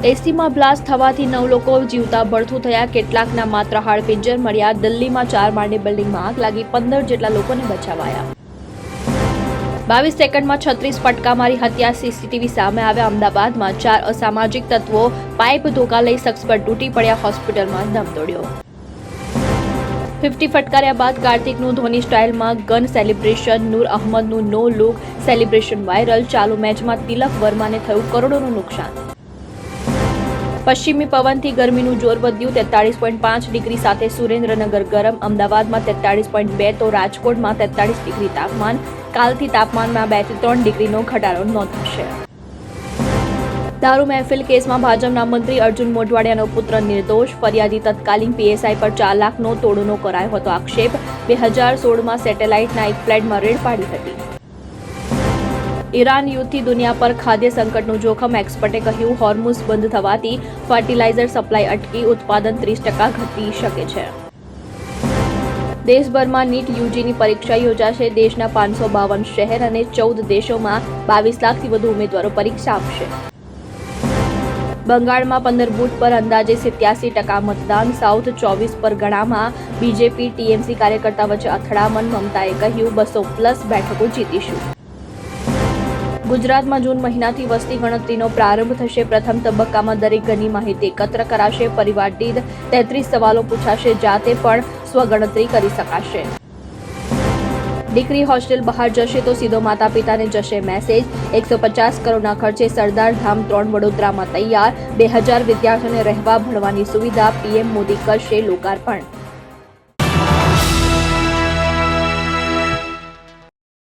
એસીમાં બ્લાસ્ટ થવાથી 9 લોકો જીવતા બળતું થયા, કેટલાકના માત્ર હાડપિંજર મળ્યા। દિલ્હીમાં 4 માળની બિલ્ડિંગમાં આગ લાગી, 15 જેટલા લોકોને બચાવાયા। 22 સેકન્ડમાં 36 ફટકા મારી હત્યા, સીસીટીવી સામે આવ્યા। અમદાવાદમાં 4 અસામાજિક તત્વો પાઇપ ધોકા લઈ શખ્સ પર તૂટી પડ્યા, હોસ્પિટલમાં દમ તોડ્યો। 50 ફટકાર્યા બાદ કાર્તિકનું ધોની સ્ટાઇલમાં ગન સેલિબ્રેશન, નૂર અહમદનું નો લુક સેલિબ્રેશન વાયરલ, ચાલુ મેચમાં તિલક વર્માને થયું કરોડોનું નુકસાન। પશ્ચિમી પવનથી ગરમીનું જોર વધ્યું, 43.5 ડિગ્રી સાથે સુરેન્દ્રનગર ગરમ, અમદાવાદમાં 43.2 તો રાજકોટમાં 43 ડિગ્રી તાપમાન। કાલથી તાપમાનમાં 2 થી 3 ડિગ્રીનો ઘટાડો નોંધાશે। દારૂ મહેફિલ કેસમાં ભાજપના મંત્રી અર્જુન મોઢવાડિયાનો પુત્ર નિર્દોષ, ફરિયાદી તત્કાલીન પીએસઆઈ પર 4 લાખનો તોડનો કરાયો હતો આક્ષેપ। 2016માં સેટેલાઇટના એક ફ્લેટમાં રેડ પાડી હતી। ઈરાન યુદ્ધથી દુનિયા પર ખાદ્ય સંકટનું જોખમ, એક્સપર્ટે કહ્યું હોર્મુઝ બંધ થવાથી ફર્ટિલાઇઝર સપ્લાય અટકી, ઉત્પાદન 30% ઘટી શકે છે। દેશભરમાં નીટ યુજીની પરીક્ષા યોજાશે, દેશના 552 શહેર અને 14 દેશોમાં 22 લાખથી વધુ ઉમેદવારો પરીક્ષા આપશે। બંગાળમાં 15 બૂથ પર અંદાજે 87% મતદાન, સાઉથ 24 પરગણામાં બીજેપી ટીએમસી કાર્યકર્તા વચ્ચે અથડામણ, મમતાએ કહ્યું 200+ બેઠકો જીતીશું। ગુજરાતમાં જૂન મહિનાથી વસ્તી ગણતરીનો પ્રારંભ થશે, પ્રથમ તબક્કામાં દરેક ઘરની માહિતી એકત્ર કરાશે, પરિવાર દીઠ 33 સવાલો પૂછાશે, જાતે પણ સ્વગણતરી કરી શકાશે। દીકરી હોસ્ટેલ બહાર જશે તો સીધો માતા પિતાને જશે મેસેજ, 150 કરોડના ખર્ચે સરદાર ધામ 3 વડોદરામાં તૈયાર, 2000 વિદ્યાર્થીઓને રહેવા ભણવાની સુવિધા, પીએમ મોદી કરશે લોકાર્પણ।